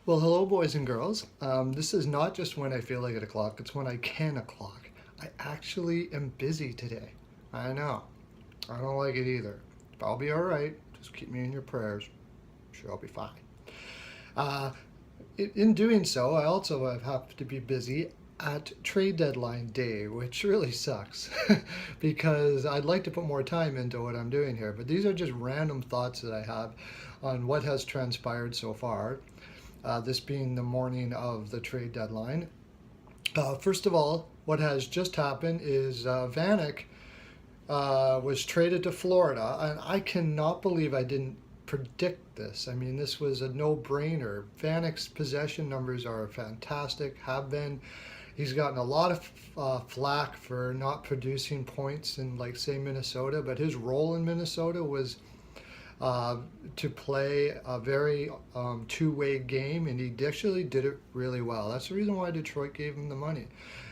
Well, hello, boys and girls. This is not just when I feel like it o'clock, it's when I can o'clock. I actually am busy today. I know. I don't like it either. But I'll be all right. Just keep me in your prayers. I'm sure I'll be fine. Uh, in doing so, I also have to be busy at trade deadline day, which really sucks because I'd like to put more time into what I'm doing here. But these are just random thoughts that I have on what has transpired so far. This being the morning of the trade deadline. First of all, what has just happened is Vanek was traded to Florida, and I cannot believe I didn't predict this. I mean, this was a no-brainer. Vanek's possession numbers are fantastic, have been. He's gotten a lot of flack for not producing points in, like, say, Minnesota, but his role in Minnesota was to play a very two-way game, and he actually did it really well. That's the reason why Detroit gave him the money,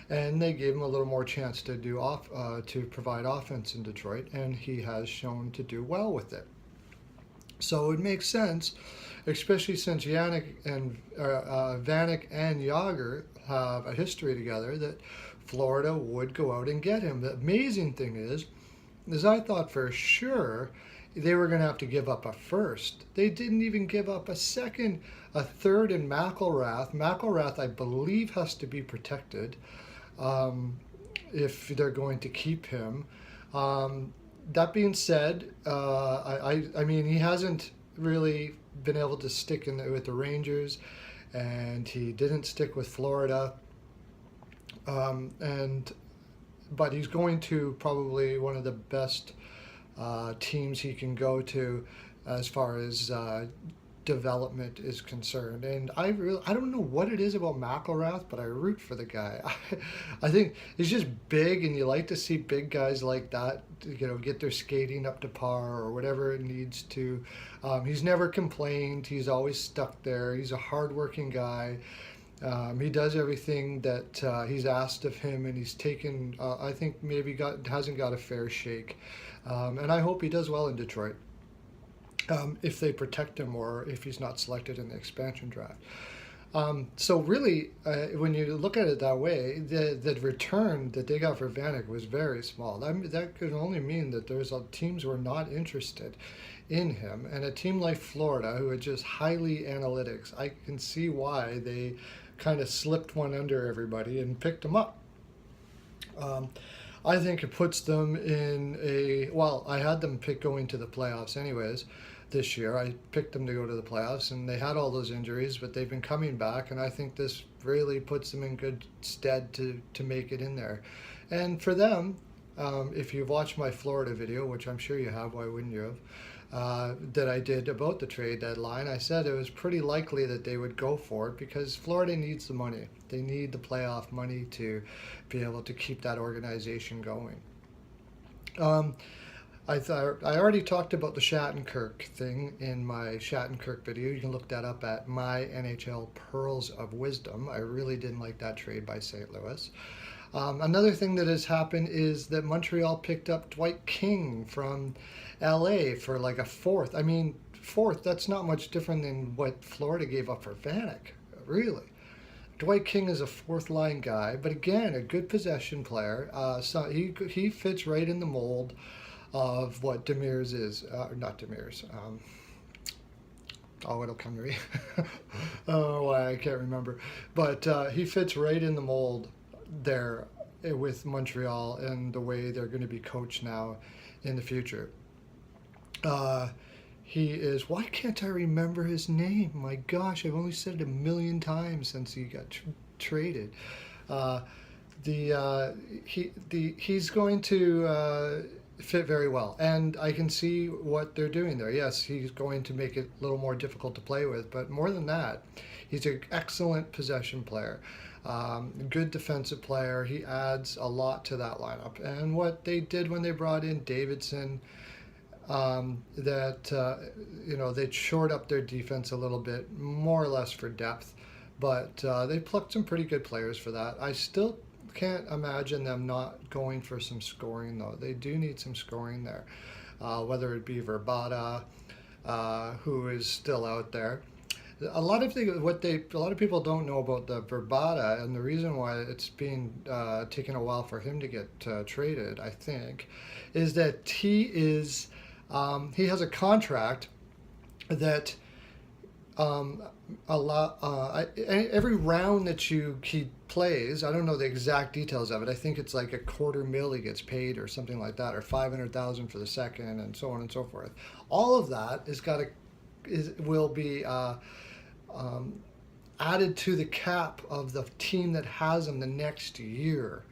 and they gave him a little more chance to to provide offense in Detroit, and he has shown to do well with it. So it makes sense, especially since Vanek and Yager have a history together, that Florida would go out and get him. The amazing thing is I thought for sure they were going to have to give up a first. They didn't even give up a second, a third in McElrath. McElrath, I believe, has to be protected if they're going to keep him. That being said, I mean, he hasn't really been able to stick with the Rangers, and he didn't stick with Florida. But he's going to probably one of the best teams he can go to as far as development is concerned. And I don't know what it is about McElrath, but I root for the guy. I think he's just big, and you like to see big guys like that, get their skating up to par or whatever it needs to. He's never complained. He's always stuck there. He's a hardworking guy. He does everything that he's asked of him, and he's taken, I think, maybe hasn't got a fair shake. And I hope he does well in Detroit, if they protect him or if he's not selected in the expansion draft. So really, when you look at it that way, the return that they got for Vanek was very small. That could only mean that teams were not interested in him. And a team like Florida, who are just highly analytics, I can see why they kind of slipped one under everybody and picked him up. I think it puts them I had them going to the playoffs anyways this year. I picked them to go to the playoffs, and they had all those injuries, but they've been coming back, and I think this really puts them in good stead to make it in there. And for them, if you've watched my Florida video, which I'm sure you have, why wouldn't you have, that I did about the trade deadline, I said it was pretty likely that they would go for it because Florida needs the money. They need the playoff money to be able to keep that organization going. I already talked about the Shattenkirk thing in my Shattenkirk video. You can look that up at my NHL Pearls of Wisdom. I really didn't like that trade by St. Louis. Another thing that has happened is that Montreal picked up Dwight King from LA for like a fourth. I mean, fourth, that's not much different than what Florida gave up for Vanek, really. Dwight King is a fourth line guy, but again, a good possession player. So he fits right in the mold of what Demers is. Not Demers. It'll come to me. Oh, I can't remember. But he fits right in the mold there with Montreal and the way they're going to be coached now in the future. He is, why can't I remember his name? My gosh, I've only said it a million times since he got traded. He's going to fit very well, and I can see what they're doing there. Yes, he's going to make it a little more difficult to play with, but more than that, he's an excellent possession player. Good defensive player. He adds a lot to that lineup. And what they did when they brought in Davidson, they shored up their defense a little bit, more or less for depth, but they plucked some pretty good players for that. I still can't imagine them not going for some scoring, though. They do need some scoring there, whether it be Verbata, who is still out there. a lot of people don't know about the Verbata, and the reason why it's been taking a while for him to get traded, I think, is that he has a contract that every round that he plays, I don't know the exact details of it. I think it's like a quarter mil he gets paid or something like that, or 500,000 for the second, and so on and so forth. All of that will be added to the cap of the team that has him the next year.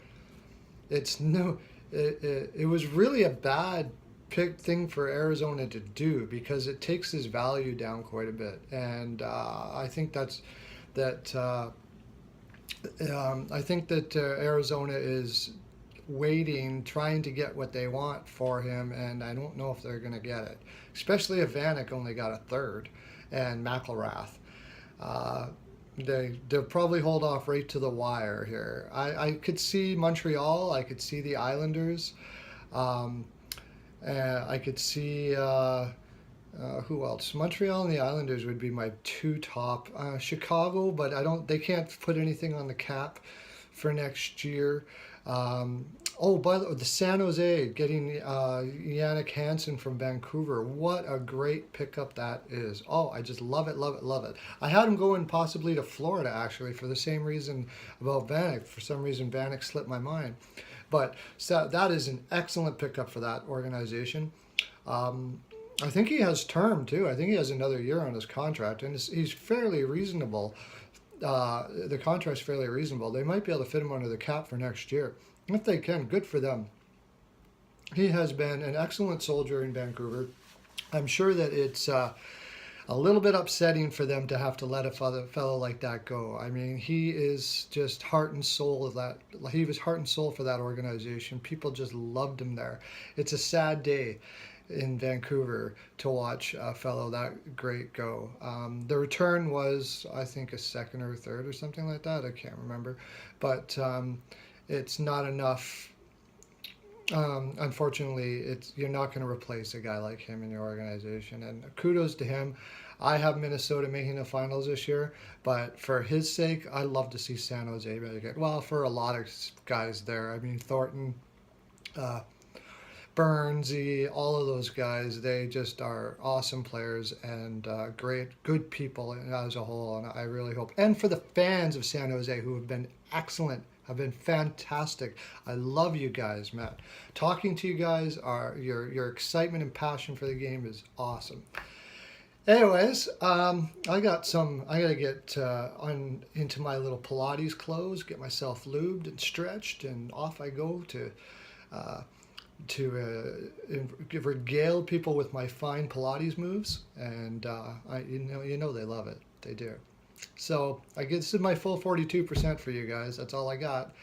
It's no, it was really a bad thing for Arizona to do because it takes his value down quite a bit, and I think that I think that Arizona is waiting, trying to get what they want for him, and I don't know if they're going to get it, especially if Vanek only got a third, and McElrath. Uh, they'll probably hold off right to the wire here. I could see Montreal. I could see the Islanders. Um, I could see who else? Montreal and the Islanders would be my two top. Chicago, but I don't. They can't put anything on the cap for next year. By the San Jose getting Yannick Hansen from Vancouver. What a great pickup that is. Oh, I just love it, love it, love it. I had him going possibly to Florida actually for the same reason about Vanek. For some reason, Vanek slipped my mind. But so that is an excellent pickup for that organization. I think he has term too. I think he has another year on his contract, and he's fairly reasonable. The contract's fairly reasonable. They might be able to fit him under the cap for next year. If they can, good for them. He has been an excellent soldier in Vancouver. I'm sure that it's a little bit upsetting for them to have to let a fellow like that go. I mean, he is just heart and soul of that. He was heart and soul for that organization. People just loved him there. It's a sad day in Vancouver to watch a fellow that great go. The return was, I think, a second or third or something like that. I can't remember. But it's not enough. Unfortunately, you're not going to replace a guy like him in your organization. And kudos to him. I have Minnesota making the finals this year, but for his sake, I love to see San Jose make it. Well, for a lot of guys there. I mean, Thornton, Burnsy, all of those guys, they just are awesome players and good people as a whole. And I really hope. And for the fans of San Jose who have been excellent, have been fantastic. I love you guys, Matt. Talking to you guys, your excitement and passion for the game is awesome. Anyways, I gotta get into my little Pilates clothes, get myself lubed and stretched, and off I go to regale people with my fine Pilates moves, and you know they love it. They do. So this is my full 42% for you guys. That's all I got.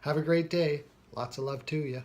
Have a great day. Lots of love to you.